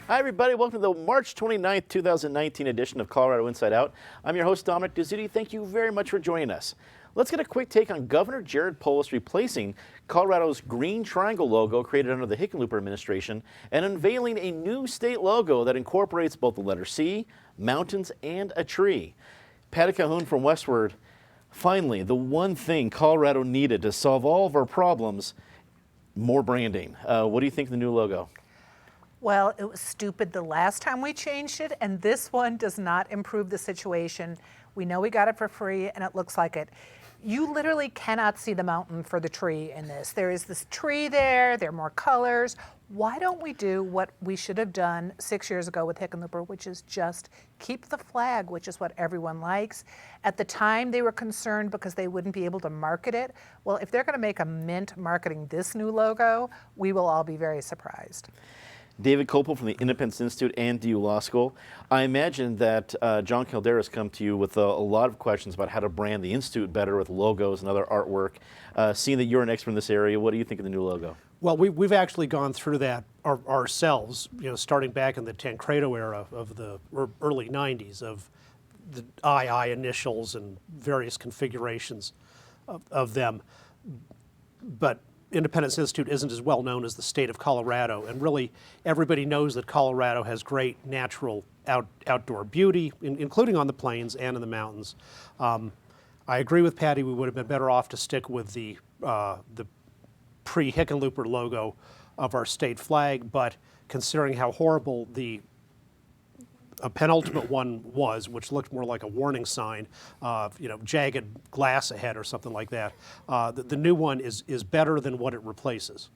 Hi, everybody. Welcome to the March 29th, 2019 edition of Colorado Inside Out. I'm your host, Dominic Dezzutti. Thank you very much for joining us. Let's get a quick take on Governor Jared Polis replacing Colorado's green triangle logo created under the Hickenlooper administration and unveiling a new state logo that incorporates both the letter C, mountains, and a tree. Patty Cahoon from Westward. Finally, the one thing Colorado needed to solve all of our problems, more branding. What do you think of the new logo? Well, it was stupid the last time we changed it, and this one does not improve the situation. We know we got it for free, and it looks like it. You literally cannot see the mountain for the tree in this. There is this tree there are more colors. Why don't we do what we should have done 6 years ago with Hickenlooper, which is just keep the flag, which is what everyone likes. At the time, they were concerned because they wouldn't be able to market it. Well, if they're going to make a mint marketing this new logo, we will all be very surprised. David Copel from the Independence Institute and DU Law School. I imagine that John Caldera has come to you with a lot of questions about how to brand the Institute better with logos and other artwork. Seeing that you're an expert in this area, what do you think of the new logo? Well, we've actually gone through that ourselves, starting back in the Tancredo era of the early 90s of the II initials and various configurations of them. But Independence Institute isn't as well known as the state of Colorado, and really everybody knows that Colorado has great natural outdoor beauty, including on the plains and in the mountains. I agree with Patty. We would have been better off to stick with the pre-Hickenlooper logo of our state flag, but considering how horrible the penultimate one was, which looked more like a warning sign, jagged glass ahead or something like that. The new one is better than what it replaces.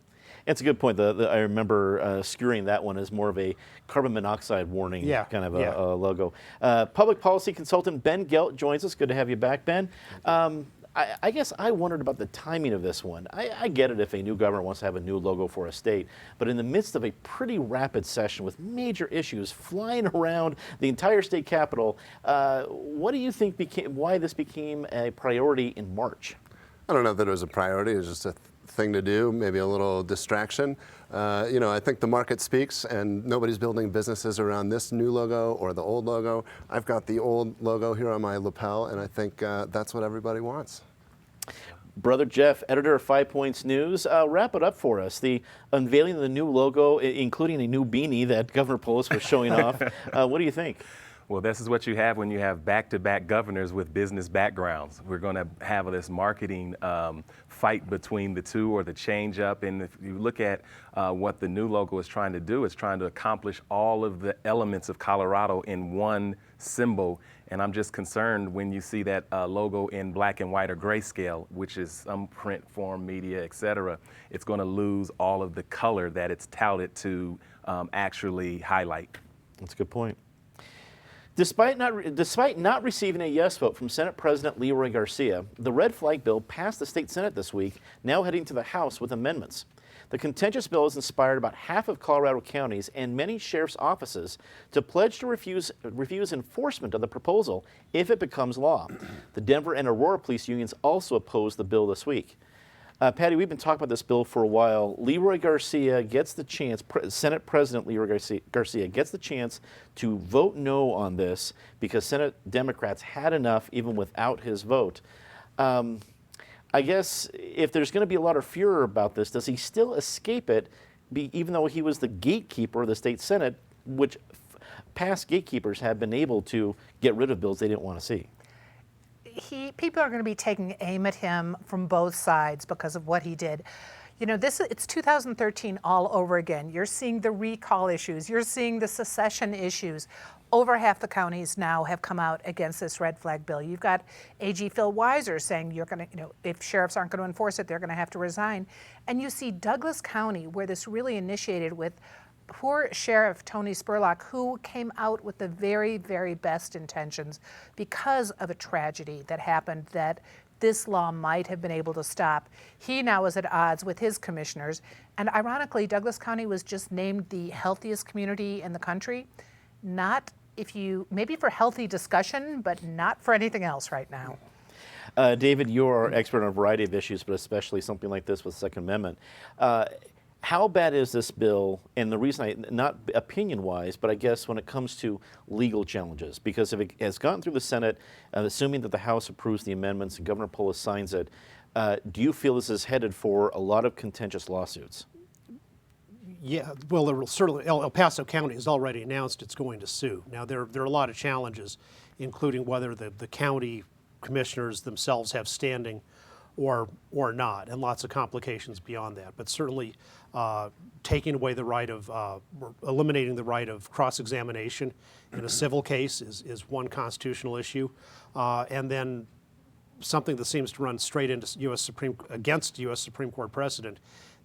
It's a good point. I remember skewering that one as more of a carbon monoxide warning kind of a logo. Public policy consultant Ben Gelt joins us. Good to have you back, Ben. I guess I wondered about the timing of this one. I get it if a new governor wants to have a new logo for a state, but in the midst of a pretty rapid session with major issues flying around the entire state capitol, what do you think why this became a priority in March? I don't know that it was a priority. It was just a thing to do, maybe a little distraction. I think the market speaks, and nobody's building businesses around this new logo or the old logo. I've got the old logo here on my lapel, and I think that's what everybody wants. Brother Jeff, editor of 5 Points News, wrap it up for us. The unveiling of the new logo, including a new beanie that Governor Polis was showing off. What do you think? Well, this is what you have when you have back-to-back governors with business backgrounds. We're going to have this marketing fight between the two, or the change up. And if you look at what the new logo is trying to do, it's trying to accomplish all of the elements of Colorado in one symbol. And I'm just concerned when you see that logo in black and white or grayscale, which is some print form media, et cetera, it's going to lose all of the color that it's touted to actually highlight. That's a good point. Despite not receiving a yes vote from Senate President Leroy Garcia, the red flag bill passed the state Senate this week, now heading to the House with amendments. The contentious bill has inspired about half of Colorado counties and many sheriff's offices to pledge to refuse enforcement of the proposal if it becomes law. The Denver and Aurora police unions also opposed the bill this week. Patty, we've been talking about this bill for a while. Leroy Garcia gets the chance, Senate President Leroy Garcia gets the chance to vote no on this because Senate Democrats had enough even without his vote. I guess if there's going to be a lot of furor about this, does he still escape it, even though he was the gatekeeper of the state Senate, which past gatekeepers have been able to get rid of bills they didn't want to see? People are going to be taking aim at him from both sides because of what he did. It's 2013 all over again. You're seeing the recall issues. You're seeing the secession issues. Over half the counties now have come out against this red flag bill. You've got AG Phil Weiser saying if sheriffs aren't going to enforce it, they're going to have to resign. And you see Douglas County, where this really initiated with poor Sheriff Tony Spurlock, who came out with the very, very best intentions because of a tragedy that happened that this law might have been able to stop. He now is at odds with his commissioners. And ironically, Douglas County was just named the healthiest community in the country. Maybe for healthy discussion, but not for anything else right now. David, you're our expert on a variety of issues, but especially something like this with the Second Amendment. How bad is this bill? And the reason not opinion-wise, but I guess when it comes to legal challenges, because if it has gotten through the Senate, assuming that the House approves the amendments and Governor Polis signs it, do you feel this is headed for a lot of contentious lawsuits? Yeah, well, there will certainly, El Paso County has already announced it's going to sue. Now, there are a lot of challenges, including whether the county commissioners themselves have standing or not, and lots of complications beyond that. But certainly, taking away the right of, eliminating the right of cross-examination in a civil case is one constitutional issue. And then something that seems to run straight into against U.S. Supreme Court precedent,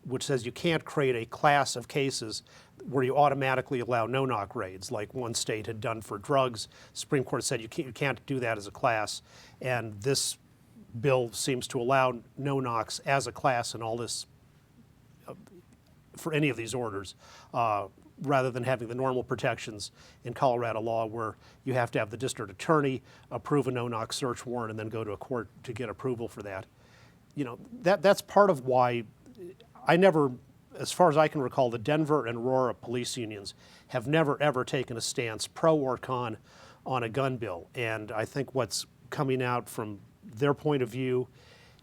which says you can't create a class of cases where you automatically allow no-knock raids, like one state had done for drugs. Supreme Court said you can't do that as a class, and this bill seems to allow no-knocks as a class in all this, for any of these orders, rather than having the normal protections in Colorado law where you have to have the district attorney approve a no-knock search warrant and then go to a court to get approval for that. You know, that's part of why I never, as far as I can recall, the Denver and Aurora police unions have never, ever taken a stance, pro or con, on a gun bill. And I think what's coming out from their point of view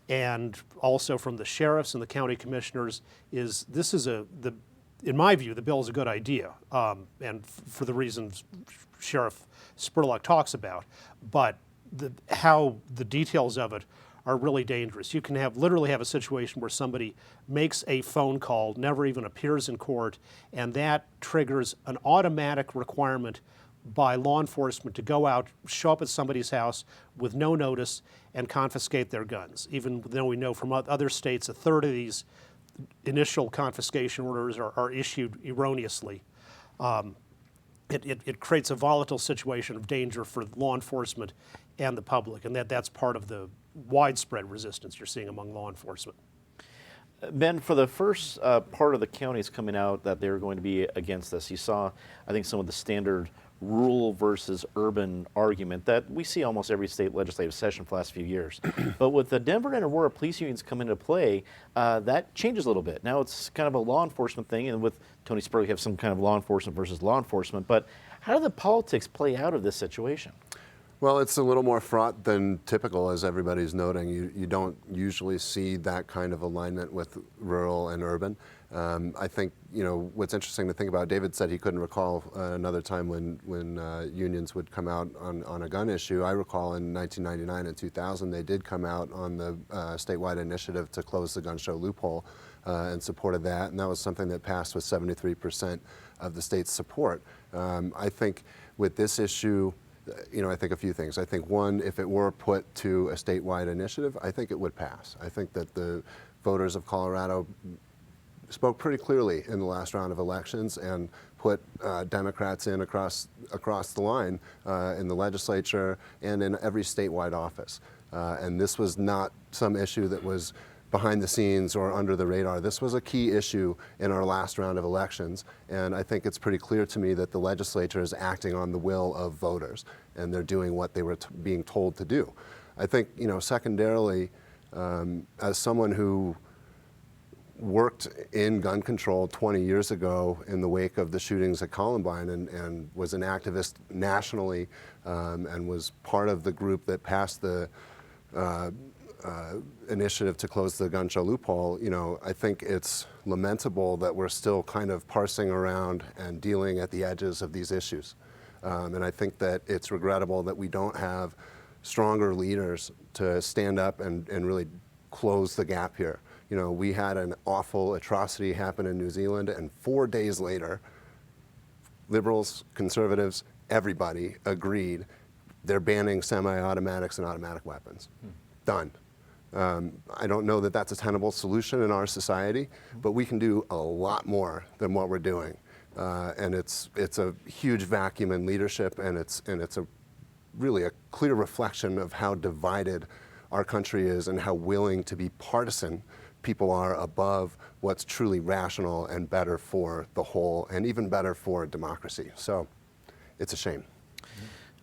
and also from the sheriffs and the county commissioners is this is in my view, the bill is a good idea, and for the reasons Sheriff Spurlock talks about. But how the details of it are really dangerous. You can literally have a situation where somebody makes a phone call, never even appears in court, and that triggers an automatic requirement by law enforcement to go out, show up at somebody's house with no notice, and confiscate their guns. Even though we know from other states, a third of these initial confiscation orders are issued erroneously. It creates a volatile situation of danger for law enforcement and the public, and that's part of the widespread resistance you're seeing among law enforcement. Ben, for the first part of the counties coming out that they're going to be against this, you saw, I think, some of the standard rural versus urban argument that we see almost every state legislative session for the last few years. But with the Denver and Aurora police unions come into play, that changes a little bit. Now it's kind of a law enforcement thing, and with Tony Spurlock, you have some kind of law enforcement versus law enforcement. But how do the politics play out of this situation? Well, it's a little more fraught than typical, as everybody's noting. You don't usually see that kind of alignment with rural and urban. I think, you know, what's interesting to think about, David said he couldn't recall another time when unions would come out on a gun issue. I recall in 1999 and 2000, they did come out on the statewide initiative to close the gun show loophole and supported that. And that was something that passed with 73% of the state's support. I think with this issue, you know, I think a few things. I think one, if it were put to a statewide initiative, I think it would pass. I think that the voters of Colorado spoke pretty clearly in the last round of elections and put Democrats in across the line in the legislature and in every statewide office. And this was not some issue that was behind the scenes or under the radar. This was a key issue in our last round of elections, and I think it's pretty clear to me that the legislature is acting on the will of voters, and they're doing what they were being told to do. I think, you know, secondarily, as someone who worked in gun control 20 years ago in the wake of the shootings at Columbine and was an activist nationally and was part of the group that passed the initiative to close the gun show loophole, you know, I think it's lamentable that we're still kind of parsing around and dealing at the edges of these issues. And I think that it's regrettable that we don't have stronger leaders to stand up and really close the gap here. You know, we had an awful atrocity happen in New Zealand, and 4 days later, liberals, conservatives, everybody agreed they're banning semi-automatics and automatic weapons. Done. I don't know that that's a tenable solution in our society, but we can do a lot more than what we're doing. And it's a huge vacuum in leadership, and it's really a clear reflection of how divided our country is and how willing to be partisan people are above what's truly rational and better for the whole, and even better for democracy. So it's a shame.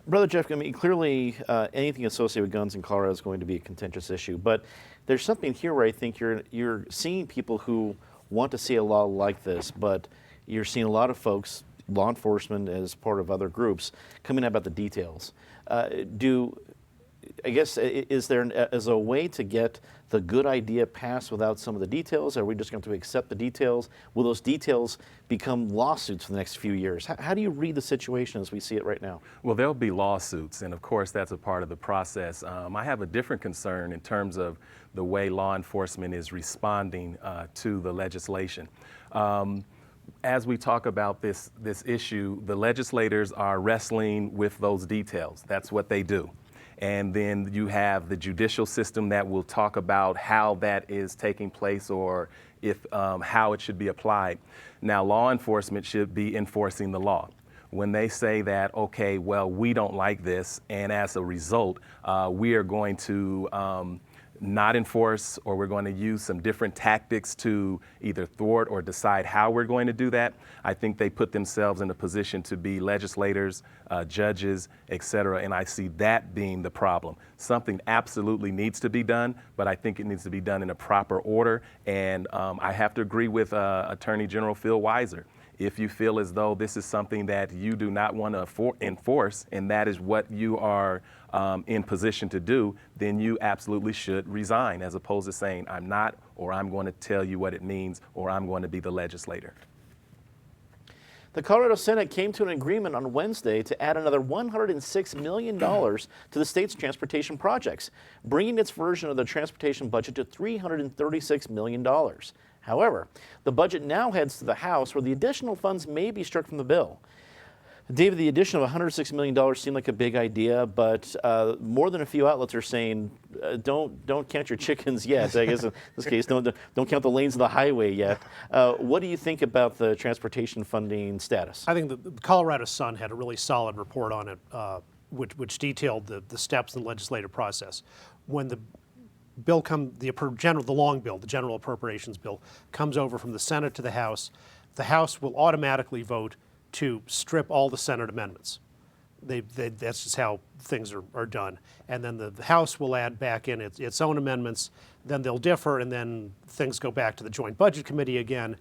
Brother Jeff, I mean, clearly anything associated with guns in Colorado is going to be a contentious issue, but there's something here where I think you're seeing people who want to see a law like this, but you're seeing a lot of folks, law enforcement as part of other groups, coming out about the details. Is there a way to get the good idea passed without some of the details? Are we just going to accept the details? Will those details become lawsuits for the next few years? How do you read the situation as we see it right now? Well, there'll be lawsuits, and of course that's a part of the process. I have a different concern in terms of the way law enforcement is responding to the legislation. As we talk about this issue, the legislators are wrestling with those details. That's what they do. And then you have the judicial system that will talk about how that is taking place or if how it should be applied. Now, law enforcement should be enforcing the law. When they say that, okay, well, we don't like this, and as a result, we are going to not enforce, or we're going to use some different tactics to either thwart or decide how we're going to do that, I think they put themselves in a position to be legislators, judges, et cetera, and I see that being the problem. Something absolutely needs to be done, but I think it needs to be done in a proper order, and I have to agree with Attorney General Phil Weiser. If you feel as though this is something that you do not want to enforce, and that is what you are in position to do, then you absolutely should resign, as opposed to saying, I'm not, or I'm going to tell you what it means, or I'm going to be the legislator. The Colorado Senate came to an agreement on Wednesday to add another $106 million to the state's transportation projects, bringing its version of the transportation budget to $336 million. However, the budget now heads to the House, where the additional funds may be struck from the bill. David, the addition of $106 million seemed like a big idea, but more than a few outlets are saying, don't count your chickens yet. I guess in this case, don't count the lanes of the highway yet. What do you think about the transportation funding status? I think the Colorado Sun had a really solid report on it, which detailed the steps in the legislative process. When the long bill, the general appropriations bill, comes over from the Senate to the House will automatically vote to strip all the Senate amendments. That's just how things are done. And then the House will add back in its own amendments, then they'll differ, and then things go back to the Joint Budget Committee again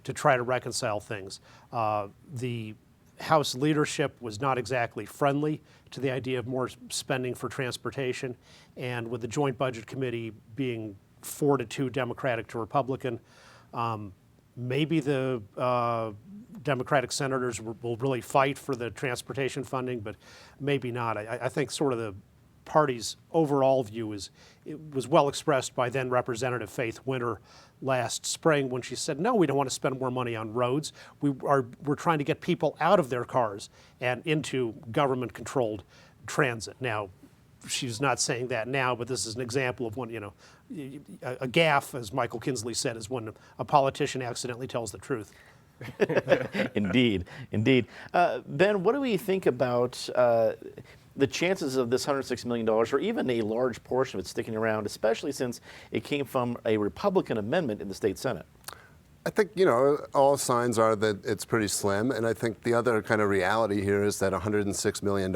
to try to reconcile things. The House leadership was not exactly friendly to the idea of more spending for transportation, and with the Joint Budget Committee being 4-2 Democratic to Republican, maybe the Democratic senators will really fight for the transportation funding, but maybe not. I think sort of the party's overall view was well expressed by then Representative Faith Winter last spring when she said, no, we don't want to spend more money on roads. We're trying to get people out of their cars and into government-controlled transit. Now, she's not saying that now, but this is an example of when, a gaffe, as Michael Kinsley said, is when a politician accidentally tells the truth. Indeed. Ben, what do we think about the chances of this $106 million, or even a large portion of it, sticking around, especially since it came from a Republican amendment in the state Senate? I think, all signs are that it's pretty slim, and I think the other kind of reality here is that $106 million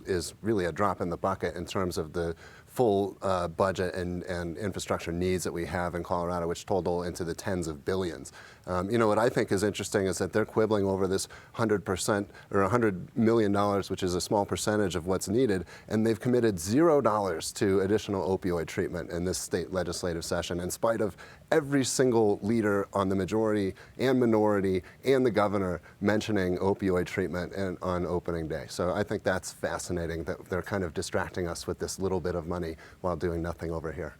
is really a drop in the bucket in terms of the full budget and infrastructure needs that we have in Colorado, which total into the tens of billions. What I think is interesting is that they're quibbling over this 100% or $100 million, which is a small percentage of what's needed, and they've committed $0 to additional opioid treatment in this state legislative session, in spite of every single leader on the majority and minority and the governor mentioning opioid treatment on opening day. So I think that's fascinating that they're kind of distracting us with this little bit of money while doing nothing over here.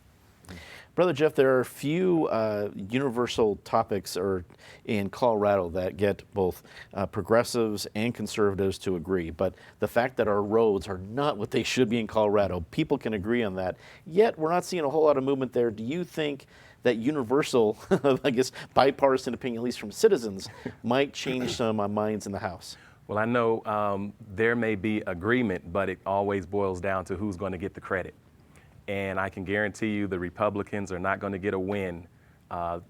Brother Jeff, there are a few universal topics in Colorado that get both progressives and conservatives to agree. But the fact that our roads are not what they should be in Colorado, people can agree on that. Yet we're not seeing a whole lot of movement there. Do you think that universal, bipartisan opinion, at least from citizens, might change some minds in the House? Well, I know there may be agreement, but it always boils down to who's going to get the credit. And I can guarantee you the Republicans are not going to get a win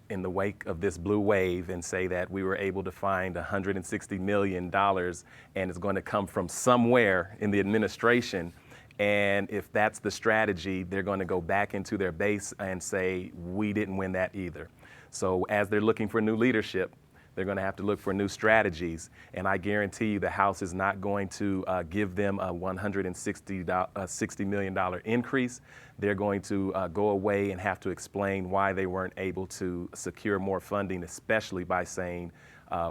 in the wake of this blue wave and say that we were able to find $160 million and it's going to come from somewhere in the administration And if that's the strategy, they're going to go back into their base and say, we didn't win that either. So as they're looking for new leadership, they're going to have to look for new strategies. And I guarantee you the House is not going to give them a $160 million increase. They're going to go away and have to explain why they weren't able to secure more funding, especially by saying,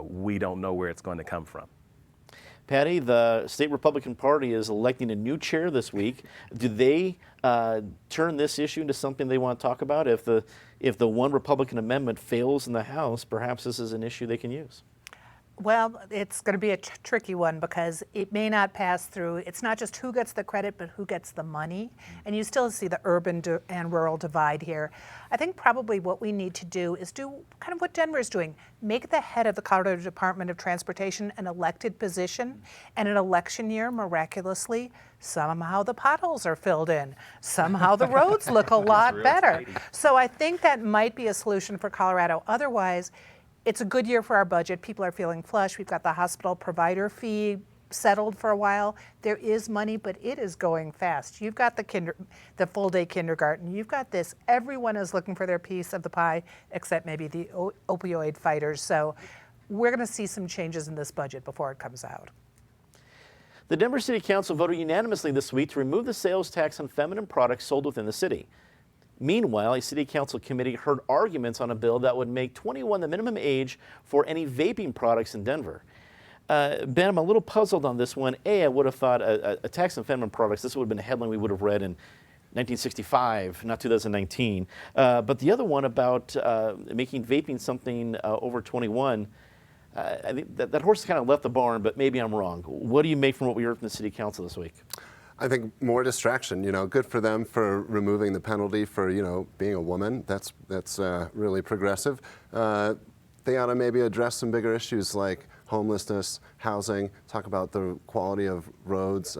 we don't know where it's going to come from. Patty, the state Republican Party is electing a new chair this week. Do they turn this issue into something they want to talk about? If the one Republican amendment fails in the House, perhaps this is an issue they can use. Well, it's going to be a tricky one because it may not pass through. It's not just who gets the credit, but who gets the money. And you still see the urban and rural divide here. I think probably what we need to do is do kind of what Denver is doing. Make the head of the Colorado Department of Transportation an elected position, and an election year, miraculously, somehow the potholes are filled in. Somehow the roads look a lot better. So I think that might be a solution for Colorado. Otherwise, it's a good year for our budget. People are feeling flush. We've got the hospital provider fee settled for a while. There is money, but it is going fast. You've got the full-day kindergarten. You've got this. Everyone is looking for their piece of the pie, except maybe the opioid fighters. So we're going to see some changes in this budget before it comes out. The Denver City Council voted unanimously this week to remove the sales tax on feminine products sold within the city. Meanwhile, a city council committee heard arguments on a bill that would make 21 the minimum age for any vaping products in Denver. Ben, I'm a little puzzled on this one. I would have thought a tax on feminine products, this would have been a headline we would have read in 1965, not 2019. But the other one about making vaping something over 21, I think that horse has kind of left the barn, but maybe I'm wrong. What do you make from what we heard from the city council this week? I think more distraction. Good for them for removing the penalty for being a woman. That's really progressive. They ought to maybe address some bigger issues like homelessness, housing. Talk about the quality of roads.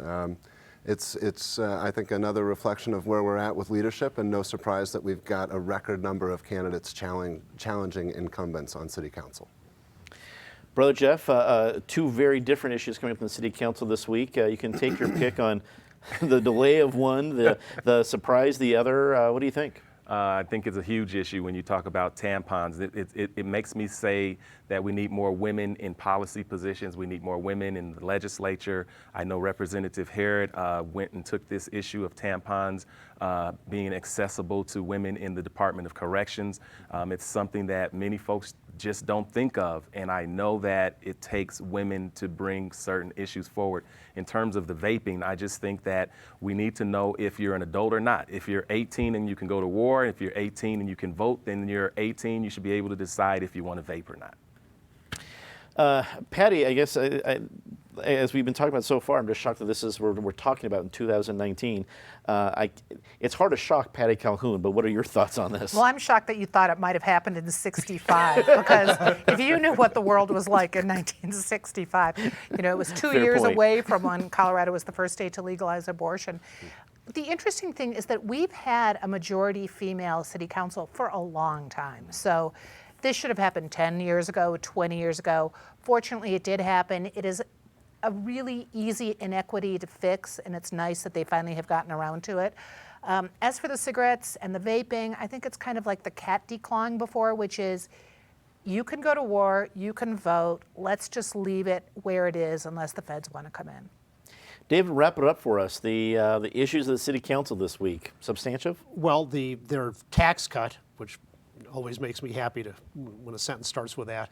It's I think another reflection of where we're at with leadership, and no surprise that we've got a record number of candidates challenging incumbents on city council. Brother Jeff, two very different issues coming up in the city council this week. You can take your pick on the delay of one, the surprise the other. What do you think? I think it's a huge issue when you talk about tampons. It makes me say that we need more women in policy positions. We need more women in the legislature. I know Representative Jared went and took this issue of tampons being accessible to women in the Department of Corrections. It's something that many folks just don't think of, and I know that it takes women to bring certain issues forward. In terms of the vaping, I just think that we need to know if you're an adult or not. If you're 18 and you can go to war, if you're 18 and you can vote, then you're 18, you should be able to decide if you want to vape or not. Patty, I guess as we've been talking about so far, I'm just shocked that this is what we're talking about in 2019. It's hard to shock Patty Calhoun, but what are your thoughts on this? Well, I'm shocked that you thought it might have happened in '65, because if you knew what the world was like in 1965, it was two Fair years point. away from when Colorado was the first state to legalize abortion. The interesting thing is that we've had a majority female city council for a long time. So this should have happened 10 years ago, 20 years ago. Fortunately, it did happen. It is a really easy inequity to fix, and it's nice that they finally have gotten around to it. As for the cigarettes and the vaping, I think it's kind of like the cat declawing before, which is you can go to war, you can vote, let's just leave it where it is unless the feds want to come in. David, wrap it up for us. The issues of the city council this week, substantive? Well, their tax cut, which always makes me happy when a sentence starts with that,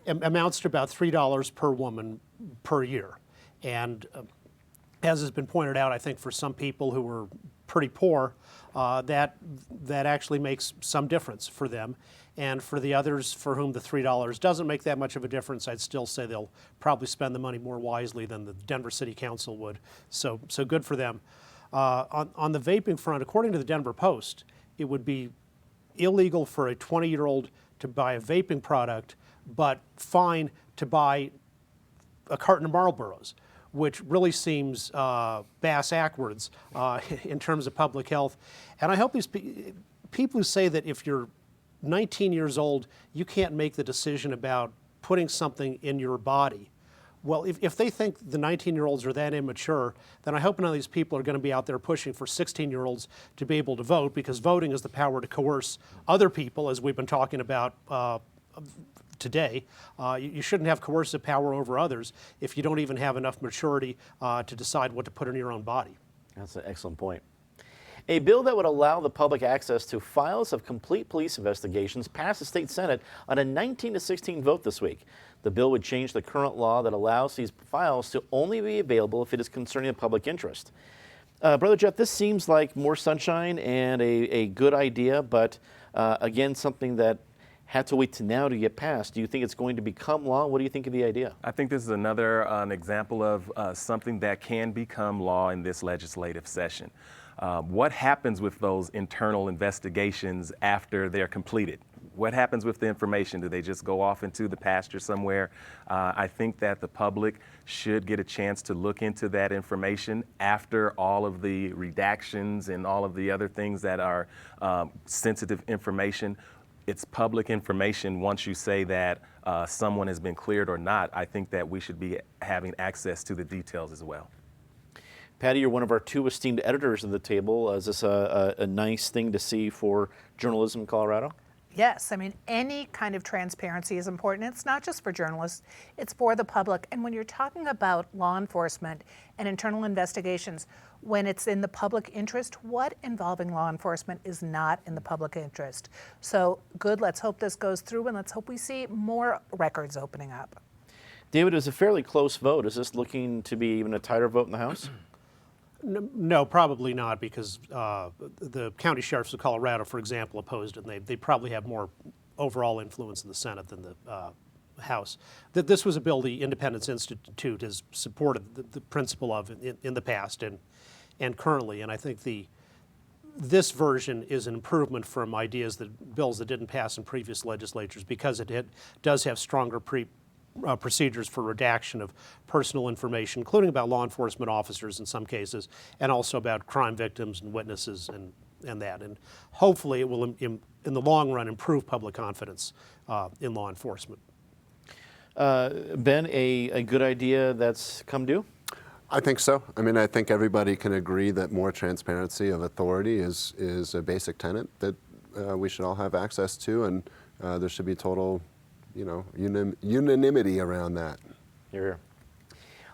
amounts to about $3 per woman per year. And as has been pointed out, I think for some people who are pretty poor, that actually makes some difference for them. And for the others for whom the $3 doesn't make that much of a difference, I'd still say they'll probably spend the money more wisely than the Denver City Council would. So good for them. On the vaping front, according to the Denver Post, it would be illegal for a 20-year-old to buy a vaping product, but fine to buy a carton of Marlboros, which really seems bass-ackwards in terms of public health. And I hope these people who say that if you're 19 years old, you can't make the decision about putting something in your body, Well, if they think the 19-year-olds are that immature, then I hope none of these people are going to be out there pushing for 16-year-olds to be able to vote, because voting is the power to coerce other people, as we've been talking about today. You shouldn't have coercive power over others if you don't even have enough maturity to decide what to put in your own body. That's an excellent point. A bill that would allow the public access to files of complete police investigations passed the state Senate on a 19-16 vote this week. The bill would change the current law that allows these files to only be available if it is concerning the public interest. Brother Jeff, this seems like more sunshine and a good idea, but again, something that had to wait to now to get passed. Do you think it's going to become law? What do you think of the idea? I think this is another an example of something that can become law in this legislative session. What happens with those internal investigations after they're completed? What happens with the information? Do they just go off into the pasture somewhere? I think that the public should get a chance to look into that information after all of the redactions and all of the other things that are sensitive information. It's public information. Once you say that someone has been cleared or not, I think that we should be having access to the details as well. Patty, you're one of our two esteemed editors of the table. Is this a nice thing to see for journalism in Colorado? Yes, I mean, any kind of transparency is important. It's not just for journalists, it's for the public. And when you're talking about law enforcement and internal investigations, when it's in the public interest, what involving law enforcement is not in the public interest? So good, let's hope this goes through, and let's hope we see more records opening up. David, it was a fairly close vote. Is this looking to be even a tighter vote in the House? No, probably not, because the county sheriffs of Colorado, for example, opposed it, and they probably have more overall influence in the Senate than the House. This was a bill the Independence Institute has supported the principle of in the past and currently, and I think this version is an improvement from bills that didn't pass in previous legislatures, because it does have stronger procedures for redaction of personal information, including about law enforcement officers in some cases, and also about crime victims and witnesses and that. And hopefully it will, in the long run, improve public confidence in law enforcement. Ben, a good idea that's come due? I think so. I mean, I think everybody can agree that more transparency of authority is a basic tenet that we should all have access to, and there should be total unanimity around that. Here.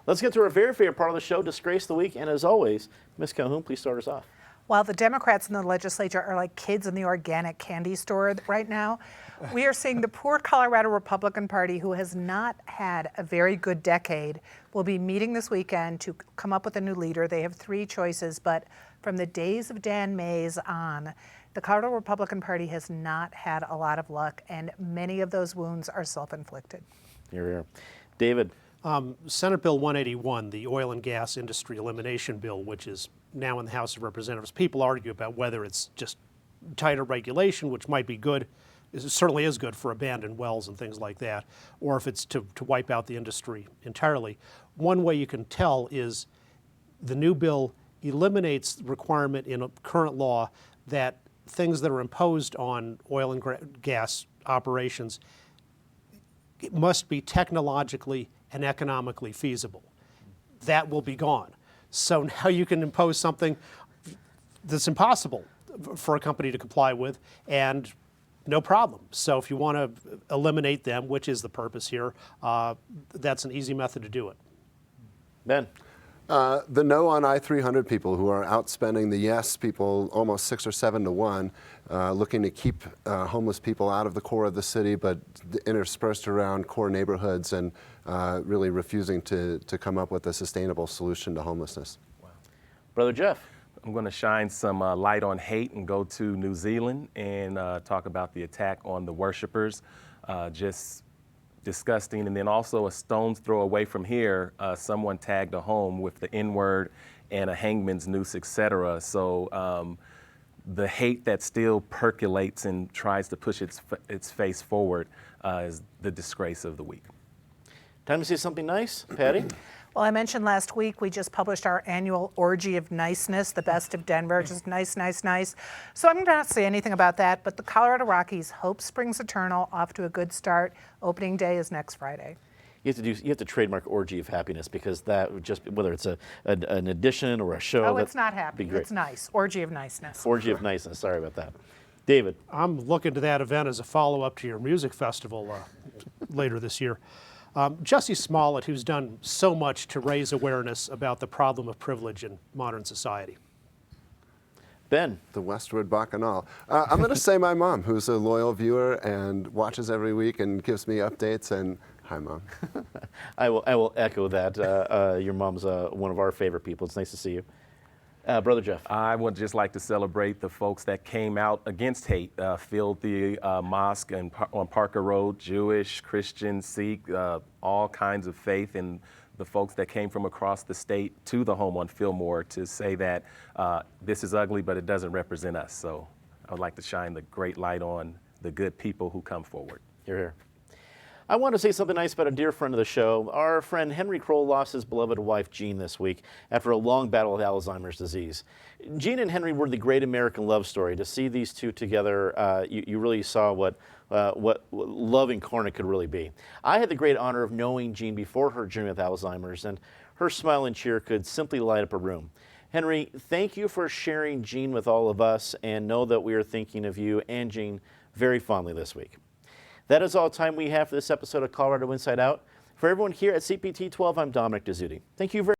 Let's get to our very favorite part of the show, Disgrace of the Week. And as always, Ms. Calhoun, please start us off. While the Democrats in the legislature are like kids in the organic candy store right now, we are seeing the poor Colorado Republican Party, who has not had a very good decade, will be meeting this weekend to come up with a new leader. They have three choices, but from the days of Dan Mays on, the Colorado Republican Party has not had a lot of luck, and many of those wounds are self-inflicted. Here. David. Senate Bill 181, the oil and gas industry elimination bill, which is now in the House of Representatives, people argue about whether it's just tighter regulation, which might be good, it certainly is good for abandoned wells and things like that, or if it's to wipe out the industry entirely. One way you can tell is the new bill eliminates the requirement in a current law that things that are imposed on oil and gas operations, it must be technologically and economically feasible. That will be gone. So now you can impose something that's impossible for a company to comply with, and no problem. So if you want to eliminate them, which is the purpose here, that's an easy method to do it. Ben. The no on I-300 people who are outspending the yes people almost 6 or 7 to 1, looking to keep homeless people out of the core of the city, but interspersed around core neighborhoods, and really refusing to come up with a sustainable solution to homelessness. Wow. Brother Jeff. I'm going to shine some light on hate and go to New Zealand and talk about the attack on the worshipers. Just disgusting. And then also a stone's throw away from here, someone tagged a home with the N-word and a hangman's noose, etc. So the hate that still percolates and tries to push its face forward is the disgrace of the week. Time to see something nice, Patty? Well, I mentioned last week we just published our annual orgy of niceness, the best of Denver, just nice, nice, nice. So I'm not say anything about that, but the Colorado Rockies hope springs eternal, off to a good start. Opening day is next Friday. You have to trademark Orgy of Happiness, because that would just, whether it's an edition or a show. Oh, that it's not would happy. be great. It's nice. Orgy of niceness. Orgy of Niceness. Sorry about that. David. I'm looking to that event as a follow-up to your music festival later this year. Jussie Smollett, who's done so much to raise awareness about the problem of privilege in modern society. Ben. The Westward Bacchanal. I'm going to say my mom, who's a loyal viewer and watches every week and gives me updates. And hi, Mom. I will echo that. Your mom's one of our favorite people. It's nice to see you. Brother Jeff. I would just like to celebrate the folks that came out against hate, filled the mosque on Parker Road, Jewish, Christian, Sikh, all kinds of faith, and the folks that came from across the state to the home on Fillmore to say that this is ugly, but it doesn't represent us. So I would like to shine the great light on the good people who come forward. You're here. I want to say something nice about a dear friend of the show. Our friend Henry Kroll lost his beloved wife, Jean, this week after a long battle with Alzheimer's disease. Jean and Henry were the great American love story. To see these two together, you really saw what love incarnate could really be. I had the great honor of knowing Jean before her journey with Alzheimer's, and her smile and cheer could simply light up a room. Henry, thank you for sharing Jean with all of us, and know that we are thinking of you and Jean very fondly this week. That is all time we have for this episode of Colorado Inside Out. For everyone here at CPT 12, I'm Dominic Dezzutti. Thank you very